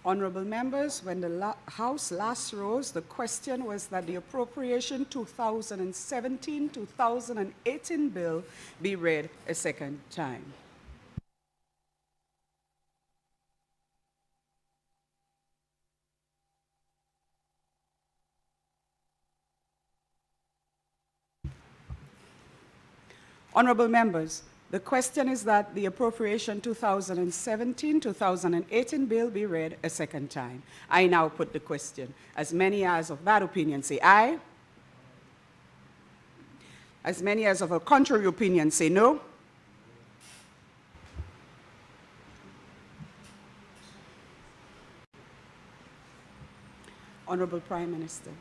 Honorable members, when the House last rose, the question was that the Appropriation 2017-2018 bill be read a second time. Honorable members, the question is that the Appropriation 2017-2018 bill be read a second time. I now put the question. As many as of that opinion say aye. As many as of a contrary opinion say no. Honorable Prime Minister.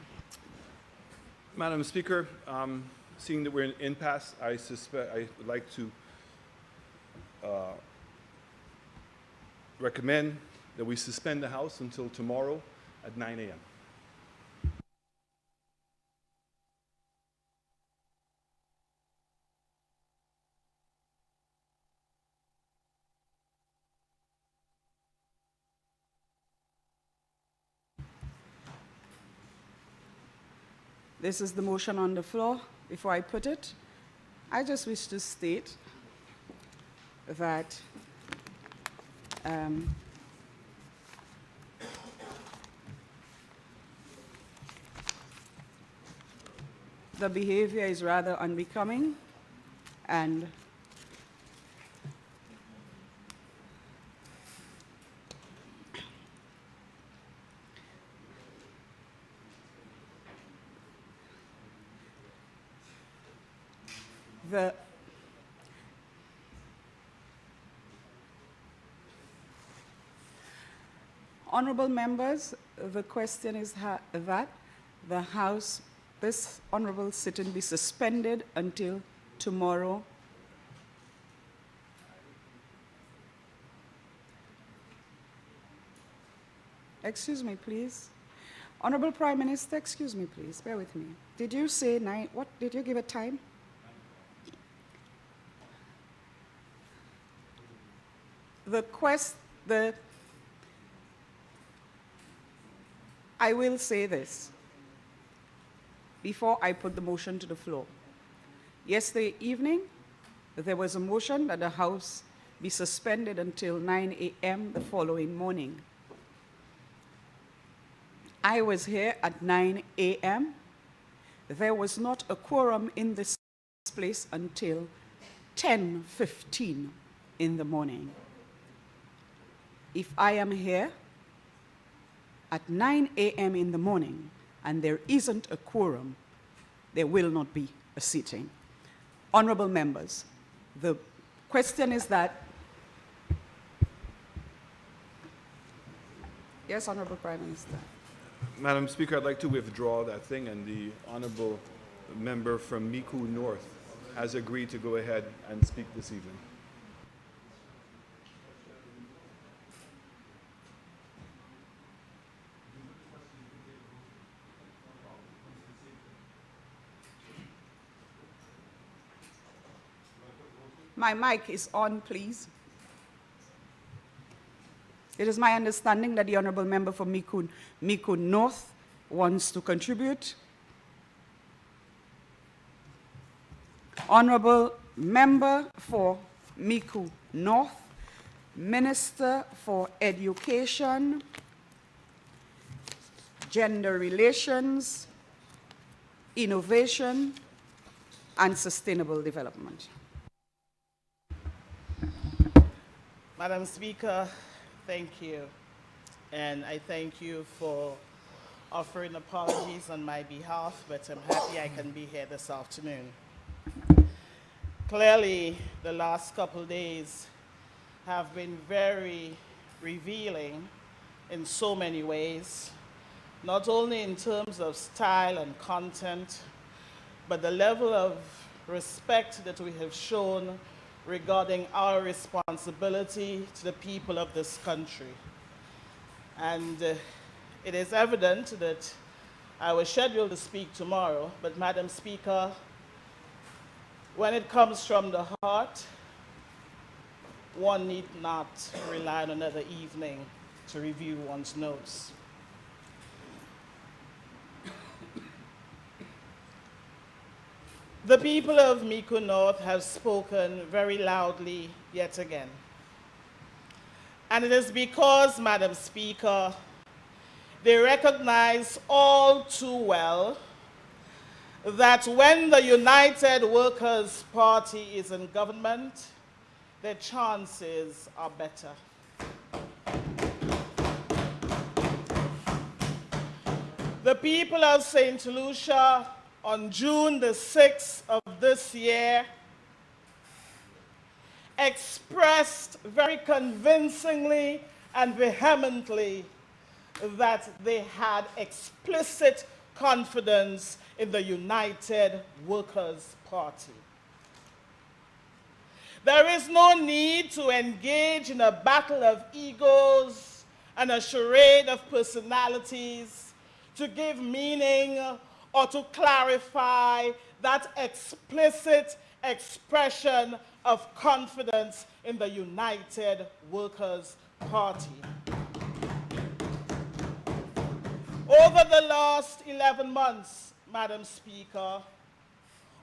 Madam Speaker, seeing that we're in impasse, I would like to recommend that we suspend the House until tomorrow at 9 a.m. This is the motion on the floor. Before I put it, I just wish to state that the behavior is rather unbecoming, and the honorable members, the question is that the House, this honorable sitting be suspended until tomorrow. Excuse me, please. Honorable Prime Minister, excuse me, please, bear with me. Did you say 9, what, did you give a time? I will say this before I put the motion to the floor. Yesterday evening, there was a motion that the House be suspended until 9 a.m. the following morning. I was here at 9 a.m. There was not a quorum in this place until 10:15 in the morning. If I am here at 9 a.m. in the morning and there isn't a quorum, there will not be a sitting. Honorable members, the question is that... Yes, Honorable Prime Minister. Madam Speaker, I'd like to withdraw that thing, and the honorable member from Micoud North has agreed to go ahead and speak this evening. My mic is on, please. It is my understanding that the honorable member for Micoud North wants to contribute. Honorable member for Micoud North, Minister for Education, Gender Relations, Innovation, and Sustainable Development. Madam Speaker, thank you. And I thank you for offering apologies on my behalf, but I'm happy I can be here this afternoon. Clearly, the last couple of days have been very revealing in so many ways, not only in terms of style and content, but the level of respect that we have shown regarding our responsibility to the people of this country. And it is evident that I was scheduled to speak tomorrow, but Madam Speaker, when it comes from the heart, one need not rely on another evening to review one's notes. The people of Mico North have spoken very loudly yet again. And it is because, Madam Speaker, they recognize all too well that when the United Workers' Party is in government, their chances are better. The people of St. Lucia on June the 6th of this year expressed very convincingly and vehemently that they had explicit confidence in the United Workers' Party. There is no need to engage in a battle of egos and a charade of personalities to give meaning or to clarify that explicit expression of confidence in the United Workers' Party. Over the last 11 months, Madam Speaker,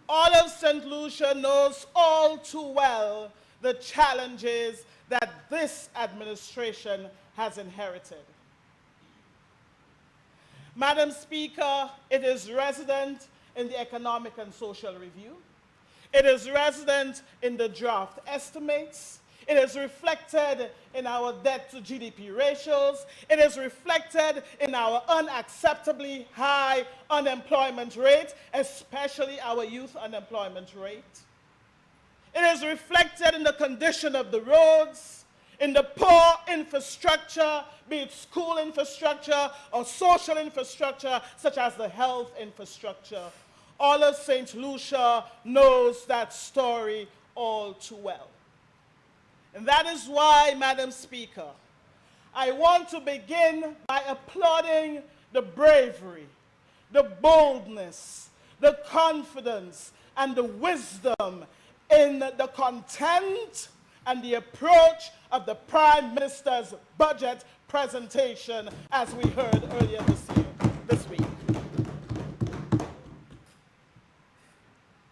all of St. Lucia knows all too well the challenges that this administration has inherited. Madam Speaker, it is resident in the Economic and Social Review. It is resident in the draft estimates. It is reflected in our debt to GDP ratios. It is reflected in our unacceptably high unemployment rate, especially our youth unemployment rate. It is reflected in the condition of the roads, in the poor infrastructure, be it school infrastructure or social infrastructure, such as the health infrastructure. All of St. Lucia knows that story all too well. And that is why, Madam Speaker, I want to begin by applauding the bravery, the boldness, the confidence, and the wisdom in the content and the approach of the Prime Minister's budget presentation, as we heard earlier this week.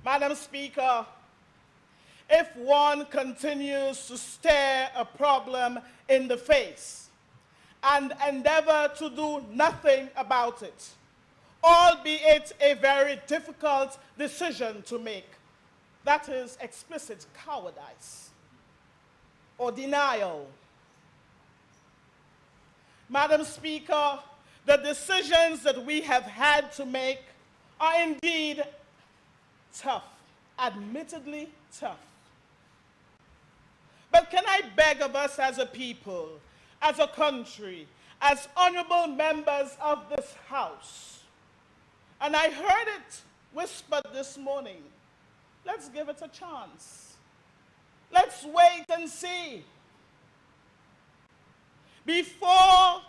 Madam Speaker, if one continues to stare a problem in the face and endeavor to do nothing about it, albeit a very difficult decision to make, that is explicit cowardice or denial. Madam Speaker, the decisions that we have had to make are indeed tough, admittedly tough. But can I beg of us as a people, as a country, as honorable members of this House, and I heard it whispered this morning, let's give it a chance. Let's wait and see. Before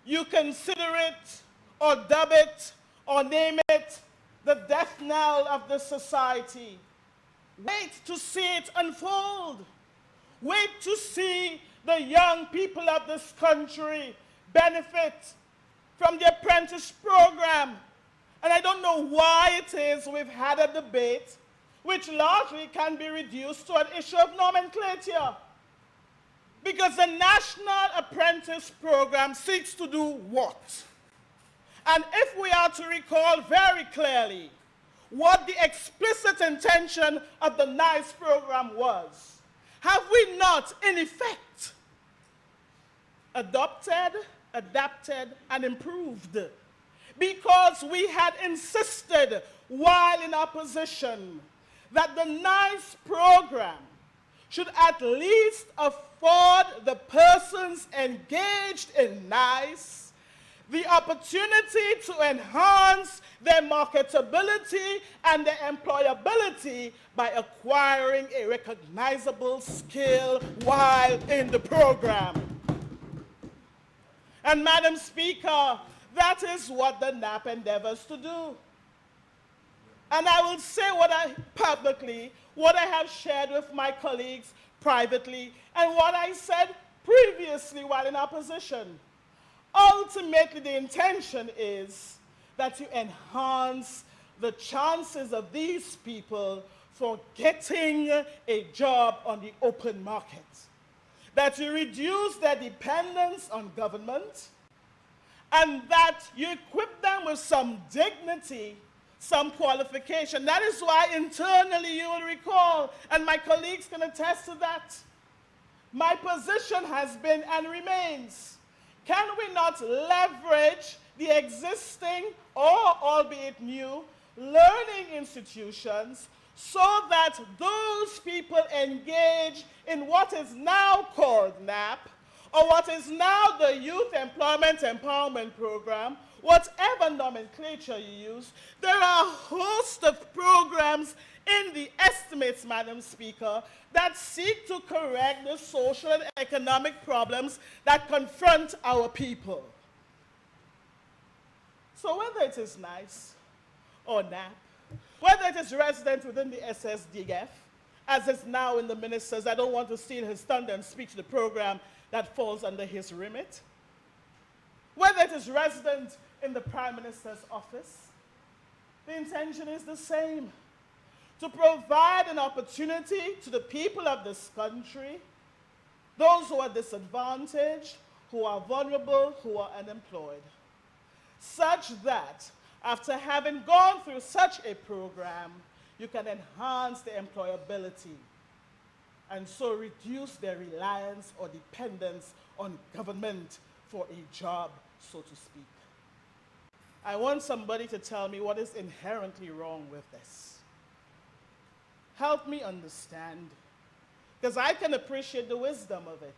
you consider it or dub it or name it the death knell of this society, wait to see it unfold. Wait to see the young people of this country benefit from the apprentice program. And I don't know why it is we've had a debate which largely can be reduced to an issue of nomenclature. Because the National Apprentice Program seeks to do what? And if we are to recall very clearly what the explicit intention of the NICE program was, have we not, in effect, adopted, adapted, and improved? Because we had insisted, while in opposition, that the NICE program should at least afford the persons engaged in NICE the opportunity to enhance their marketability and their employability by acquiring a recognizable skill while in the program. And Madam Speaker, that is what the NAP endeavors to do. And I will say what I have shared with my colleagues privately, and what I said previously while in opposition. Ultimately, the intention is that you enhance the chances of these people for getting a job on the open market, that you reduce their dependence on government, and that you equip them with some dignity, some qualification. That is why internally you will recall, and my colleagues can attest to that, my position has been and remains, can we not leverage the existing or albeit new learning institutions so that those people engage in what is now called NAP, or what is now the Youth Employment Empowerment Program, whatever nomenclature you use? There are a host of programs in the estimates, Madam Speaker, that seek to correct the social and economic problems that confront our people. So whether it is NICE or NAP, whether it is resident within the SSDF, as is now in the ministers, I don't want to steal his thunder and speak to the program that falls under his remit, whether it is resident in the Prime Minister's office, the intention is the same: to provide an opportunity to the people of this country, those who are disadvantaged, who are vulnerable, who are unemployed, such that after having gone through such a program, you can enhance their employability and so reduce their reliance or dependence on government for a job, so to speak. I want somebody to tell me what is inherently wrong with this. Help me understand, because I can appreciate the wisdom of it.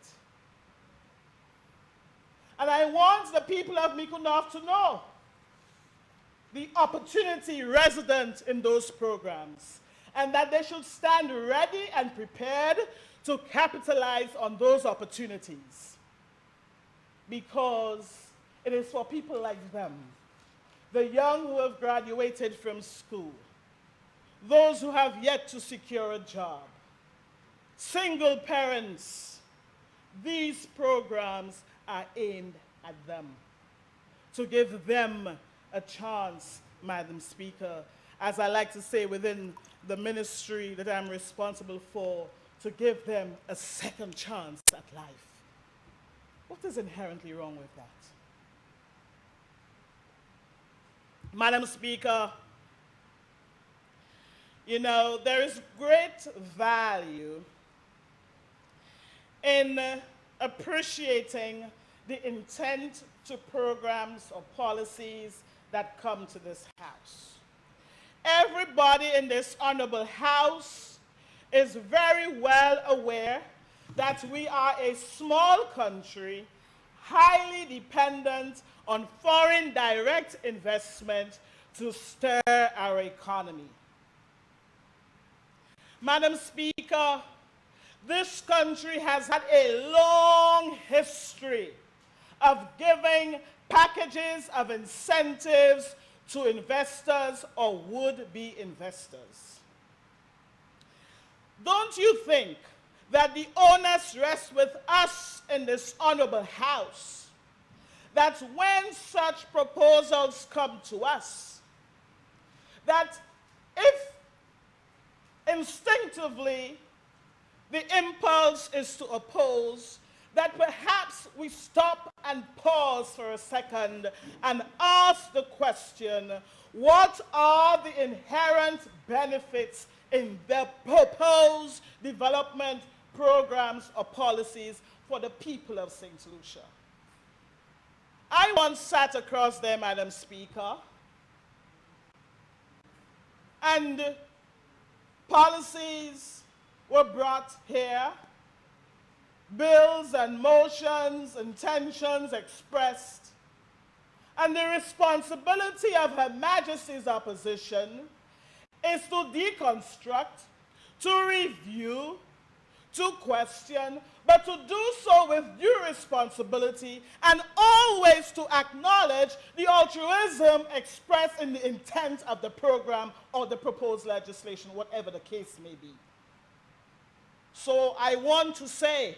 And I want the people of Mico North to know the opportunity resident in those programs, and that they should stand ready and prepared to capitalize on those opportunities, because it is for people like them, the young who have graduated from school, those who have yet to secure a job, single parents. These programs are aimed at them, to give them a chance, Madam Speaker, as I like to say within the ministry that I'm responsible for, to give them a second chance at life. What is inherently wrong with that? Madam Speaker, you know, there is great value in appreciating the intent to programs or policies that come to this House. Everybody in this honorable House is very well aware that we are a small country, highly dependent on foreign direct investment to stir our economy. Madam Speaker, this country has had a long history of giving packages of incentives to investors or would-be investors. Don't you think that the onus rests with us in this honorable House, that when such proposals come to us, that if instinctively the impulse is to oppose, that perhaps we stop and pause for a second and ask the question, what are the inherent benefits in the proposed development programs or policies for the people of St. Lucia? I once sat across there, Madam Speaker, and policies were brought here, bills and motions, intentions expressed, and the responsibility of Her Majesty's opposition is to deconstruct, to review, to question, but to do so with due responsibility and always to acknowledge the altruism expressed in the intent of the program or the proposed legislation, whatever the case may be. So I want to say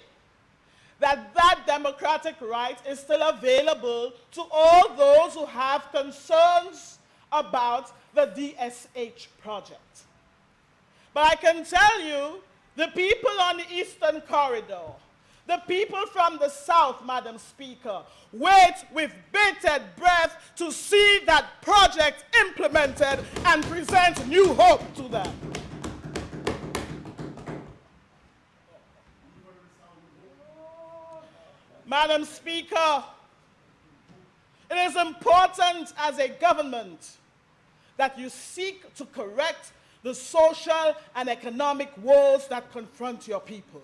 that that democratic right is still available to all those who have concerns about the DSH project. But I can tell you, the people on the Eastern Corridor, the people from the South, Madam Speaker, wait with bated breath to see that project implemented and present new hope to them. Madam Speaker, it is important as a government that you seek to correct the social and economic woes that confront your people.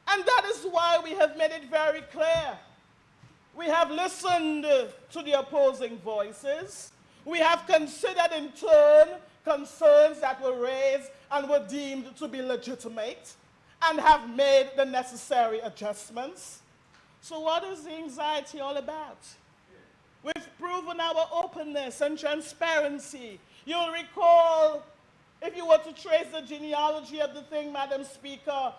And that is why we have made it very clear. We have listened to the opposing voices. We have considered in turn concerns that were raised and were deemed to be legitimate, and have made the necessary adjustments. So what is the anxiety all about? We've proven our openness and transparency. You'll recall, if you were to trace the genealogy of the thing, Madam Speaker,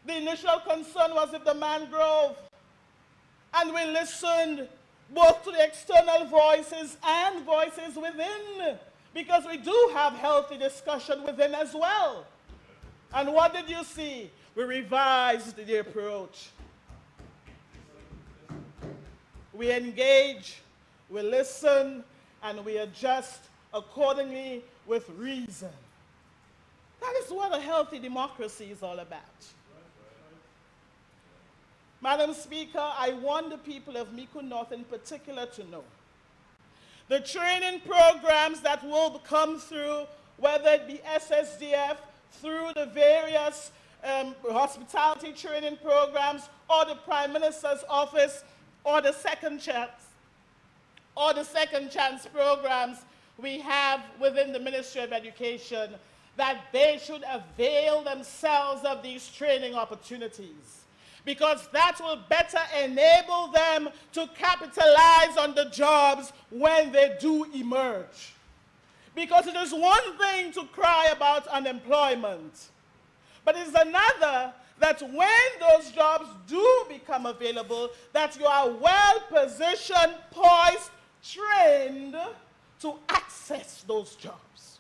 the initial concern was with the mangrove. And we listened both to the external voices and voices within, because we do have healthy discussion within as well. And what did you see? We revised the approach. We engage, we listen, and we adjust accordingly with reason. That is what a healthy democracy is all about. Madam Speaker, I want the people of Mico North in particular to know the training programs that will come through, whether it be SSDF, through the various hospitality training programs, or the Prime Minister's office, or the second chance programs we have within the Ministry of Education, that they should avail themselves of these training opportunities, because that will better enable them to capitalize on the jobs when they do emerge. Because it is one thing to cry about unemployment, but it's another that when those jobs do become available, that you are well positioned, poised, trained to access those jobs.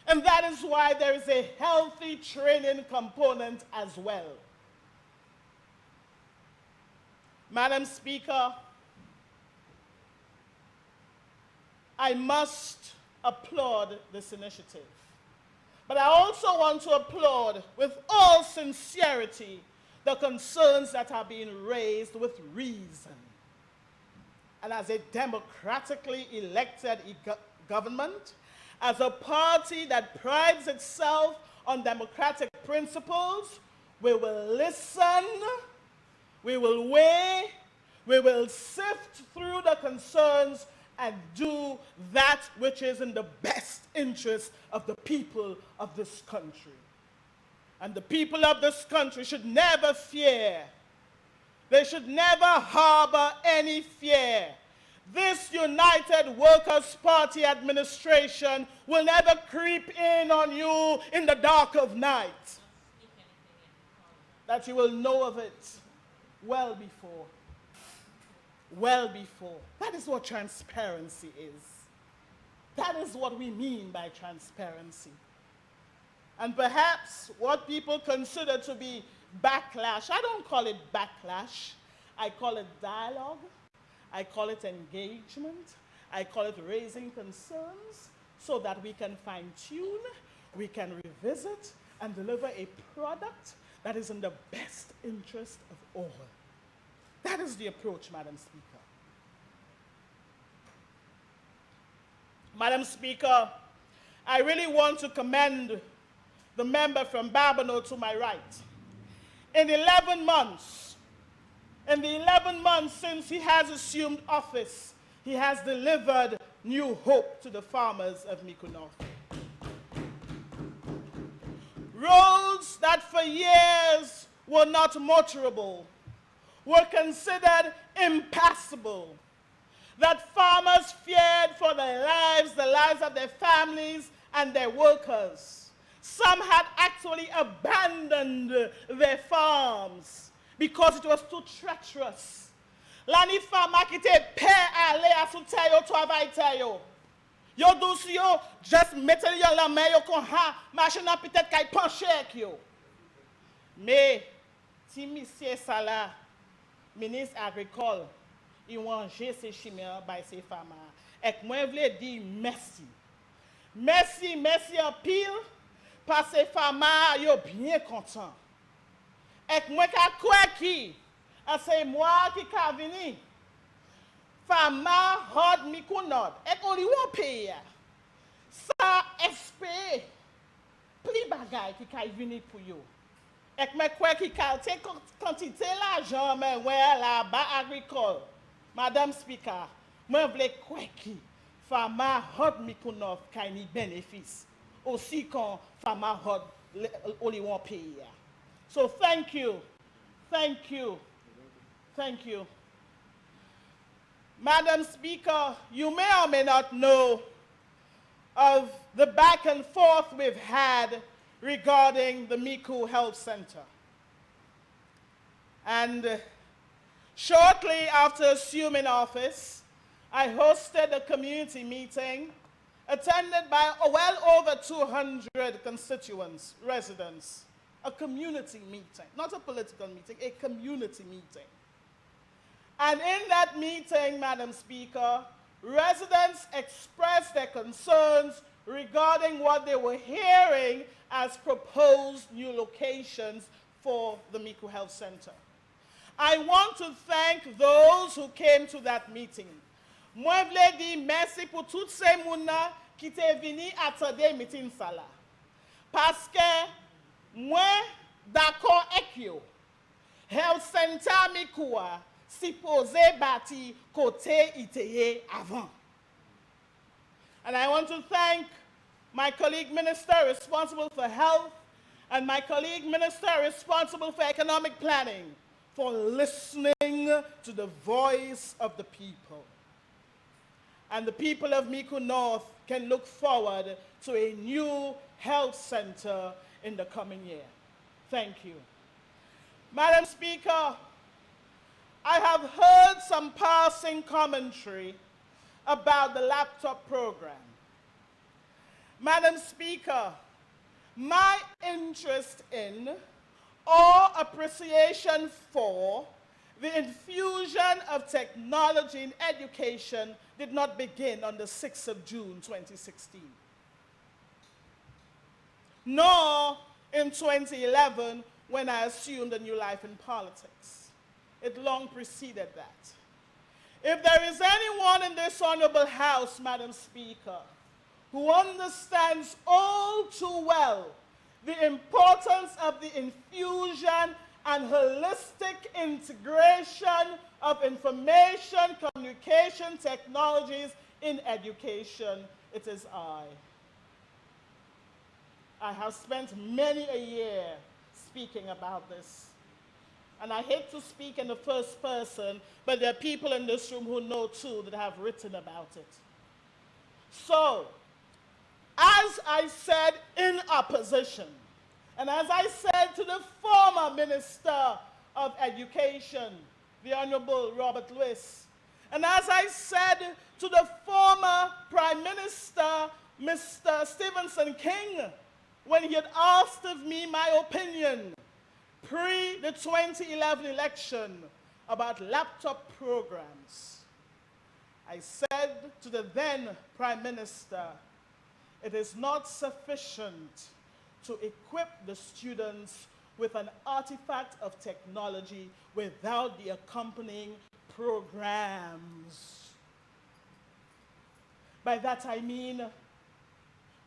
And that is why there is a healthy training component as well. Madam Speaker, I must applaud this initiative. But I also want to applaud with all sincerity the concerns that are being raised with reason. And as a democratically elected government, as a party that prides itself on democratic principles, we will listen, we will weigh, we will sift through the concerns and do that which is in the best interest of the people of this country. And the people of this country should never fear. They should never harbor any fear. This United Workers' Party administration will never creep in on you in the dark of night. That you will know of it well before. Well before. That is what transparency is. That is what we mean by transparency. And perhaps what people consider to be backlash, I don't call it backlash. I call it dialogue. I call it engagement. I call it raising concerns so that we can fine-tune, we can revisit, and deliver a product that is in the best interest of all. That is the approach, Madam Speaker. Madam Speaker, I really want to commend the member from Babonneau to my right. In the 11 months since he has assumed office, he has delivered new hope to the farmers of Mico North. Roads that for years were not motorable, were considered impassable, that farmers feared for their lives, the lives of their families and their workers. Some had actually abandoned their farms because it was too treacherous. L'année femme qui était père aller à sous terre au travail terre. Yo douce yo just mettre yo la main yo kon ha machine peut-être kay pencher yo. Mais si monsieur Salah ministre agricole il manger ces chimères by ces femmes et moi vle dire merci. Merci en pile parce que ces femmes yo bien content. Et moi ka quoi qui c'est moi qui ka vini. Fama hod mi kunod. Et on li won paye. Ça espérer pli bagay qui ka vini pour yo. Et moi quoi qui ka te quantité l'argent mais ouais là bas agricole. Madame Speaker, moi vle quoi qui fama hod mi kunod ka ni bénéfice. Aussi quand fama hod on li won paye. So thank you. Madam Speaker, you may or may not know of the back and forth we've had regarding the Miku Health Center. And shortly after assuming office, I hosted a community meeting attended by well over 200 constituents, residents. A community meeting, not a political meeting, a community meeting. And in that meeting, Madam Speaker, residents expressed their concerns regarding what they were hearing as proposed new locations for the Miku Health Center. I want to thank those who came to that meeting. Moi vle di merci pour tout ces mouna qui te vini attendre meeting ça là. Parce que moi, d'accord avec you, Health Center Mikoua, supposé bâti côté iteye avant. And I want to thank my colleague minister responsible for health and my colleague minister responsible for economic planning for listening to the voice of the people. And the people of Miku North can look forward to a new health center in the coming year. Thank you. Madam Speaker, I have heard some passing commentary about the laptop program. Madam Speaker, my interest in or appreciation for the infusion of technology in education did not begin on the 6th of June, 2016. Nor in 2011 when I assumed a new life in politics. It long preceded that. If there is anyone in this honorable House, Madam Speaker, who understands all too well the importance of the infusion and holistic integration of information communication technologies in education, it is I. I have spent many a year speaking about this. And I hate to speak in the first person, but there are people in this room who know too that have written about it. So, as I said in opposition, and as I said to the former Minister of Education, the Honorable Robert Lewis, and as I said to the former Prime Minister, Mr. Stephenson King, when he had asked of me my opinion pre the 2011 election about laptop programs, I said to the then Prime Minister, it is not sufficient to equip the students with an artifact of technology without the accompanying programs. By that I mean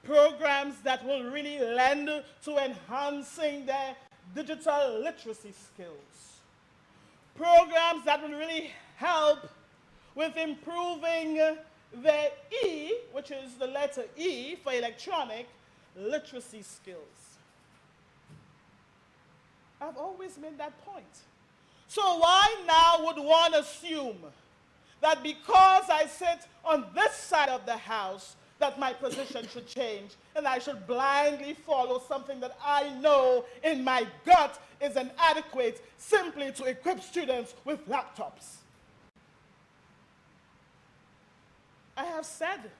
programs that will really lend to enhancing their digital literacy skills. Programs that will really help with improving their E, which is the letter E for electronic, literacy skills. I've always made that point. So why now would one assume that because I sit on this side of the House, that my position should change and I should blindly follow something that I know in my gut is inadequate simply to equip students with laptops. I've said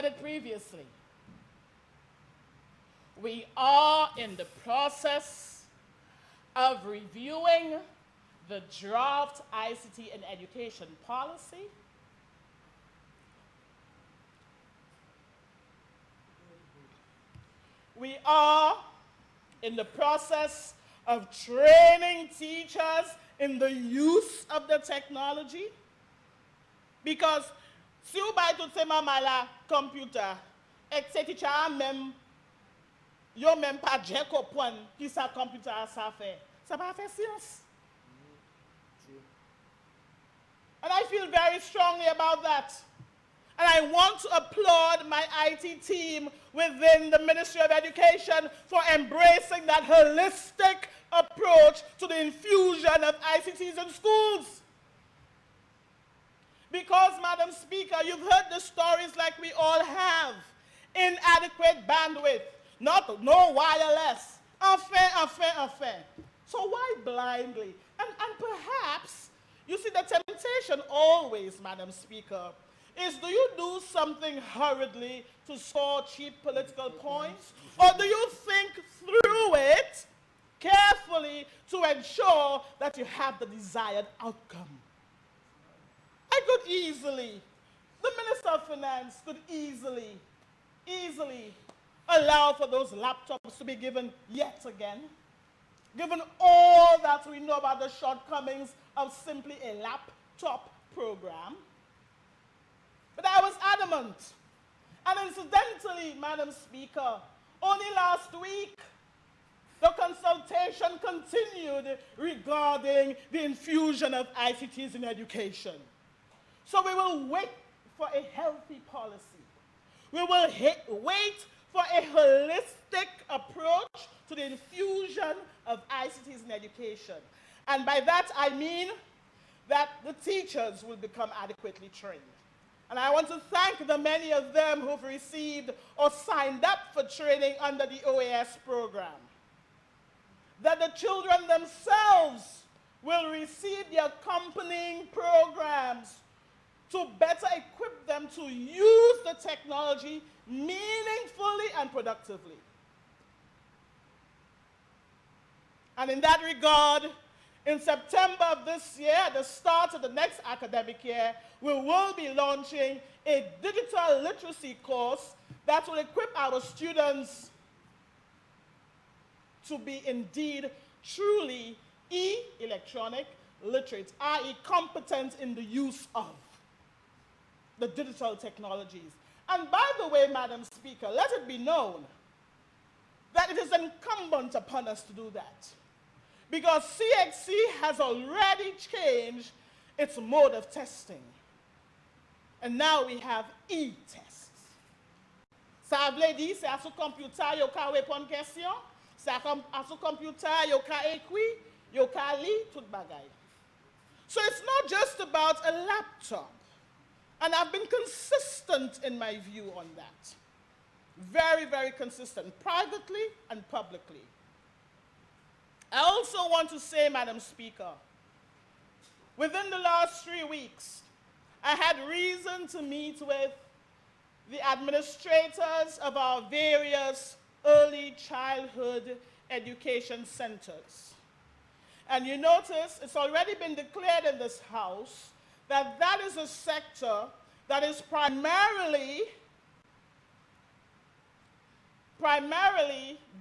it previously. We are in the process of reviewing the draft ICT and education policy. We are in the process of training teachers in the use of the technology. Because si ou bay tout se maman la computer, ek se teacher même, yo même pas dje kompren ki sa computer sa fait. Ça pas fait science. And I feel very strongly about that. And I want to applaud my IT team within the Ministry of Education for embracing that holistic approach to the infusion of ICTs in schools. Because, Madam Speaker, you've heard the stories like we all have. Inadequate bandwidth, no wireless, enfin. So why blindly? And perhaps, you see, the temptation always, Madam Speaker, is do you do something hurriedly to score cheap political points? Or do you think through it carefully to ensure that you have the desired outcome? I could easily, the Minister of Finance could easily allow for those laptops to be given yet again, given all that we know about the shortcomings of simply a laptop program. But I was adamant. And incidentally, Madam Speaker, only last week, the consultation continued regarding the infusion of ICTs in education. So we will wait for a healthy policy. We will wait for a holistic approach to the infusion of ICTs in education. And by that, I mean that the teachers will become adequately trained. And I want to thank the many of them who've received or signed up for training under the OAS program. That the children themselves will receive the accompanying programs to better equip them to use the technology meaningfully and productively. And in that regard, in September of this year, at the start of the next academic year, we will be launching a digital literacy course that will equip our students to be indeed truly electronic literate, i.e. competent in the use of the digital technologies. And by the way, Madam Speaker, let it be known that it is incumbent upon us to do that. Because CXC has already changed its mode of testing. And now we have e-tests. Ça veut dire c'est à ce computer yo ka répondre question, c'est à ce computer yo ka écrit, yo ka li tout bagay. So it's not just about a laptop. And I've been consistent in my view on that. Very, very consistent, privately and publicly. I also want to say, Madam Speaker, within the last 3 weeks, I had reason to meet with the administrators of our various early childhood education centers. And you notice it's already been declared in this House that that is a sector that is primarily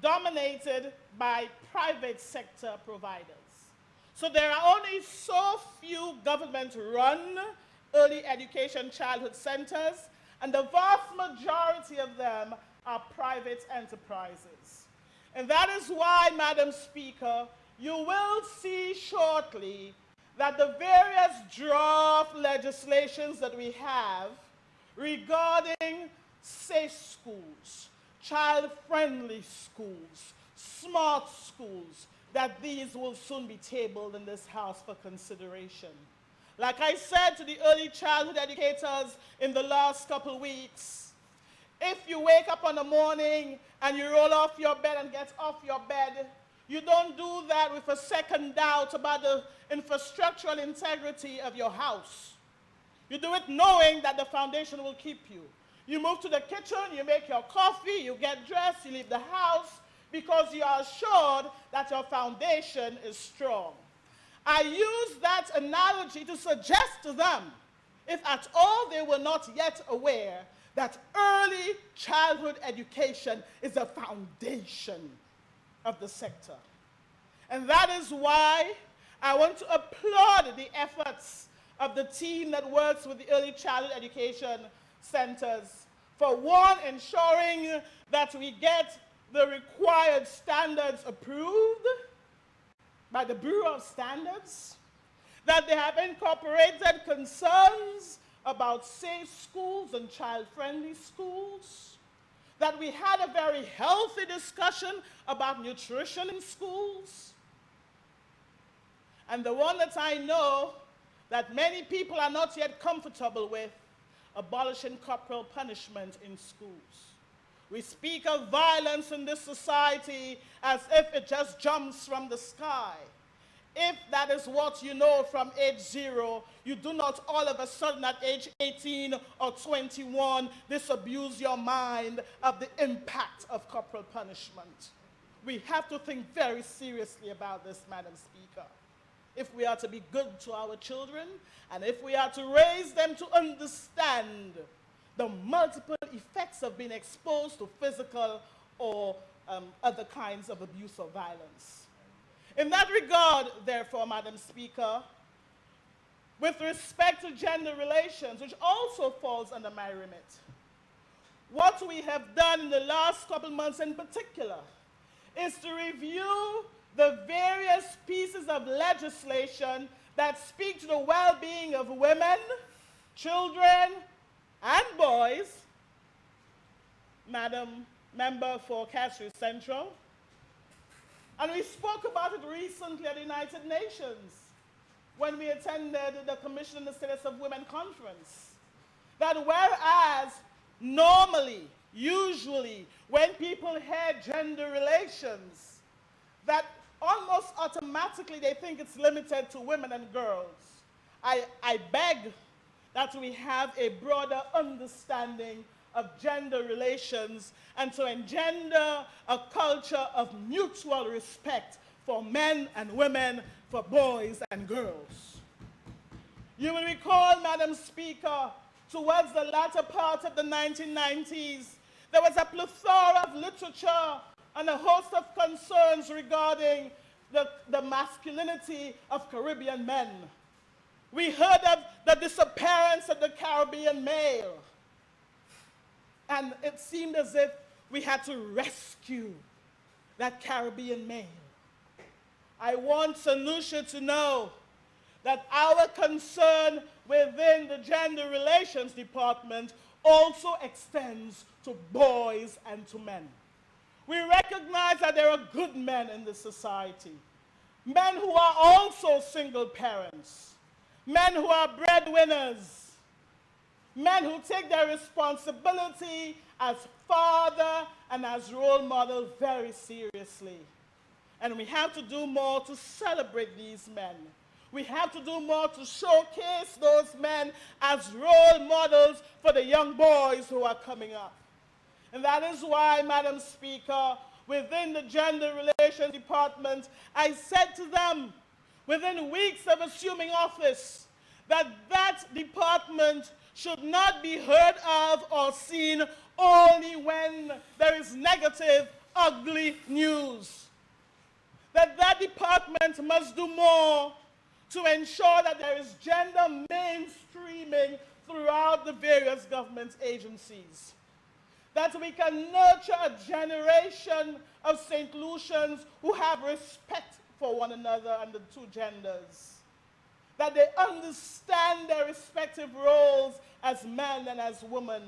dominated by private sector providers. So there are only so few government-run early education childhood centers, and the vast majority of them are private enterprises. And that is why, Madam Speaker, you will see shortly that the various draft legislations that we have regarding safe schools, child-friendly schools, smart schools, that these will soon be tabled in this House for consideration. Like I said to the early childhood educators in the last couple weeks, if you wake up in the morning and you roll off your bed and get off your bed, you don't do that with a second doubt about the infrastructural integrity of your house. You do it knowing that the foundation will keep you. You move to the kitchen, you make your coffee, you get dressed, you leave the house because you are assured that your foundation is strong. I use that analogy to suggest to them, if at all they were not yet aware, that early childhood education is a foundation of the sector. And that is why I want to applaud the efforts of the team that works with the early childhood education centers for, one, ensuring that we get the required standards approved by the Bureau of Standards, that they have incorporated concerns about safe schools and child-friendly schools, that we had a very healthy discussion about nutrition in schools, and the one that I know that many people are not yet comfortable with, abolishing corporal punishment in schools. We speak of violence in this society as if it just jumps from the sky. If that is what you know from age 0, you do not all of a sudden at age 18 or 21 disabuse your mind of the impact of corporal punishment. We have to think very seriously about this, Madam Speaker, if we are to be good to our children and if we are to raise them to understand the multiple effects of being exposed to physical or other kinds of abuse or violence. In that regard, therefore, Madam Speaker, with respect to gender relations, which also falls under my remit, what we have done in the last couple months in particular is to review the various pieces of legislation that speak to the well-being of women, children, and boys, Madam Member for Castries Central. And we spoke about it recently at the United Nations when we attended the Commission on the Status of Women conference. That whereas normally, usually, when people hear gender relations, that almost automatically they think it's limited to women and girls. I beg that we have a broader understanding of gender relations and to engender a culture of mutual respect for men and women, for boys and girls. You will recall, Madam Speaker, towards the latter part of the 1990s, there was a plethora of literature and a host of concerns regarding the masculinity of Caribbean men. We heard of the disappearance of the Caribbean male. And it seemed as if we had to rescue that Caribbean male. I want Sanusha to know that our concern within the Gender Relations Department also extends to boys and to men. We recognize that there are good men in this society, men who are also single parents, men who are breadwinners, men who take their responsibility as father and as role model very seriously. And we have to do more to celebrate these men. We have to do more to showcase those men as role models for the young boys who are coming up. And that is why, Madam Speaker, within the Gender Relations Department, I said to them, within weeks of assuming office, that that department should not be heard of or seen only when there is negative, ugly news. That department must do more to ensure that there is gender mainstreaming throughout the various government agencies. That we can nurture a generation of St. Lucians who have respect for one another and the two genders. That they understand their respective roles as men and as women.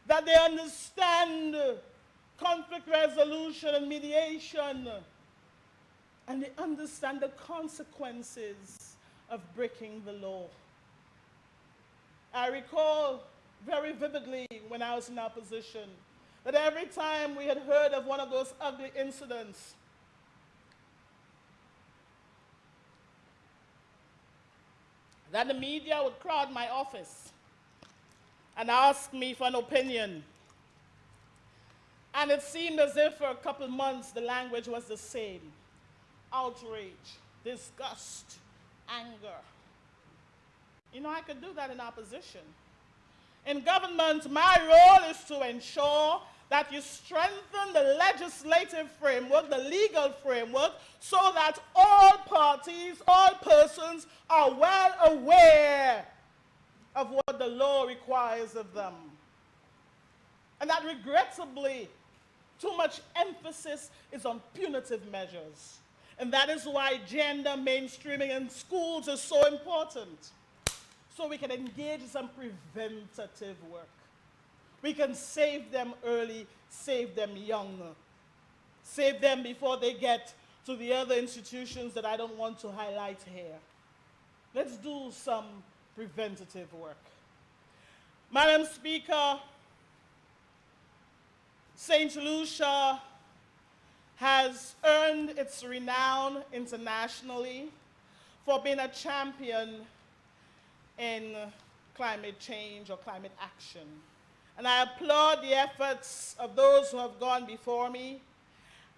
That they understand conflict resolution and mediation. And they understand the consequences of breaking the law. I recall very vividly when I was in opposition that every time we had heard of one of those ugly incidents, that the media would crowd my office and ask me for an opinion. And it seemed as if for a couple months the language was the same: outrage, disgust, anger. You know, I could do that in opposition. In government, my role is to ensure that you strengthen the legislative framework, the legal framework, so that all parties, all persons are well aware of what the law requires of them. And that regrettably, too much emphasis is on punitive measures. And that is why gender mainstreaming in schools is so important. So we can engage in some preventative work. We can save them early, save them young, save them before they get to the other institutions that I don't want to highlight here. Let's do some preventative work. Madam Speaker, St. Lucia has earned its renown internationally for being a champion in climate change or climate action. And I applaud the efforts of those who have gone before me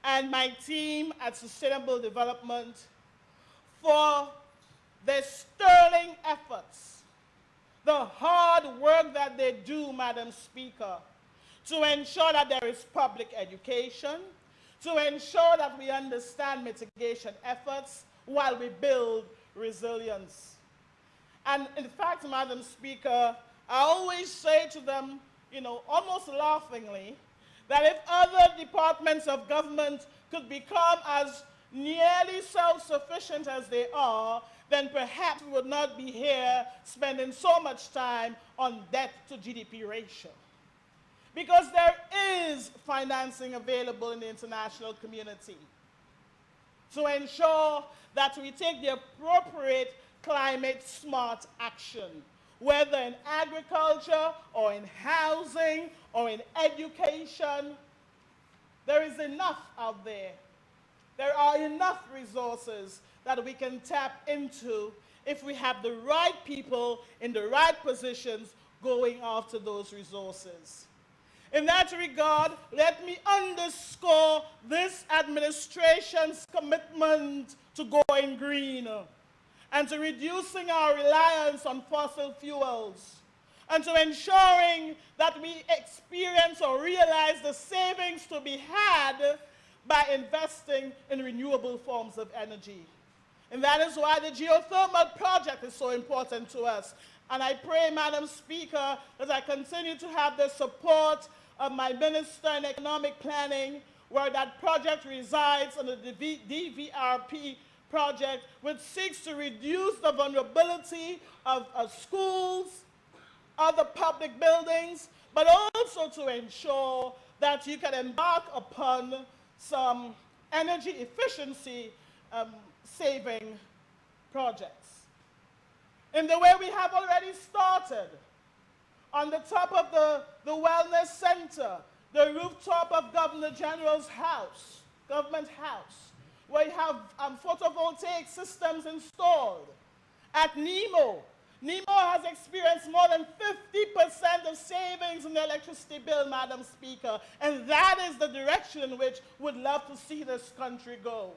and my team at Sustainable Development for their sterling efforts, the hard work that they do, Madam Speaker, to ensure that there is public education, to ensure that we understand mitigation efforts while we build resilience. And in fact, Madam Speaker, I always say to them, you know, almost laughingly, that if other departments of government could become as nearly self-sufficient as they are, then perhaps we would not be here spending so much time on debt to GDP ratio. Because there is financing available in the international community to ensure that we take the appropriate climate smart action, whether in agriculture or in housing or in education. There is enough out there. There are enough resources that we can tap into if we have the right people in the right positions going after those resources. In that regard, let me underscore this administration's commitment to going green and to reducing our reliance on fossil fuels and to ensuring that we experience or realize the savings to be had by investing in renewable forms of energy. And that is why the geothermal project is so important to us. And I pray, Madam Speaker, that I continue to have the support of my Minister in Economic Planning, where that project resides under the DVRP project, which seeks to reduce the vulnerability of schools, other public buildings, but also to ensure that you can embark upon some energy efficiency saving projects. In the way we have already started, on the top of the Wellness Center, the rooftop of Governor General's house, Government House, where you have photovoltaic systems installed. At NEMO, NEMO has experienced more than 50% of savings in the electricity bill, Madam Speaker, and that is the direction in which we'd love to see this country go.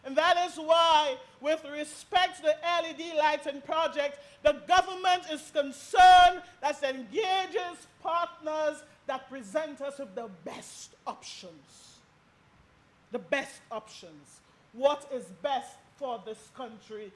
And that is why, with respect to the LED lighting project, the government is concerned that it engages partners that present us with the best options. The best options. What is best for this country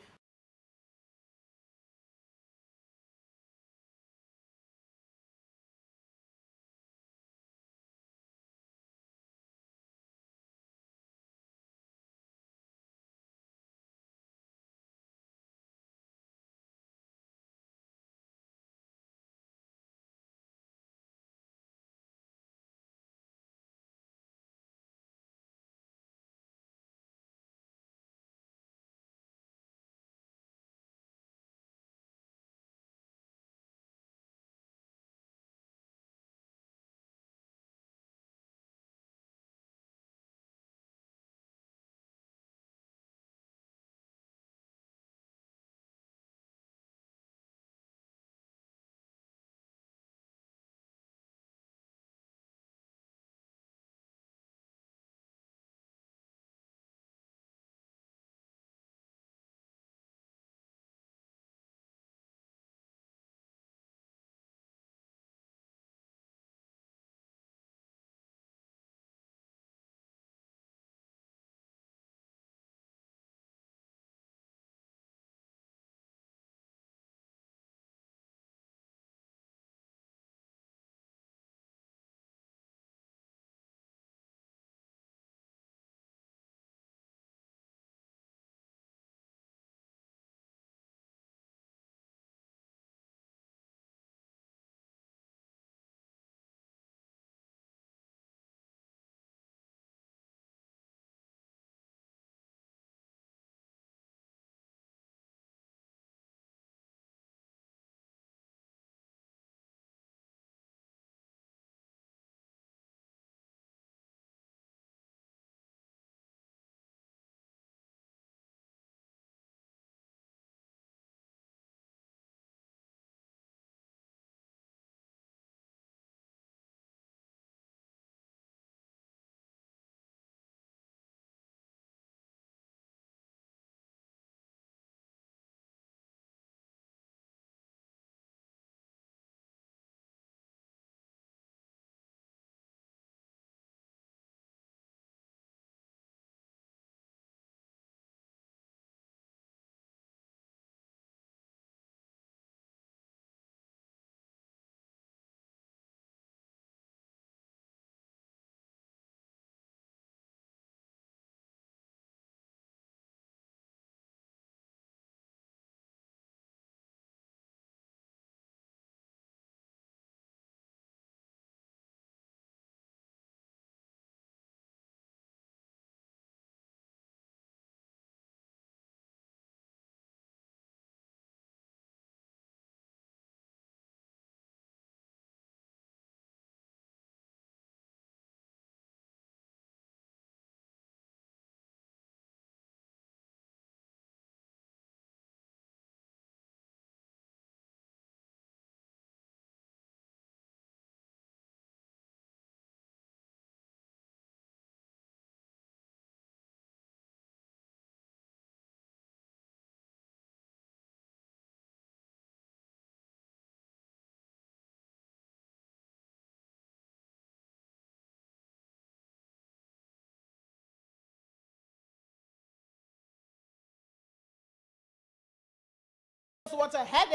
what a headache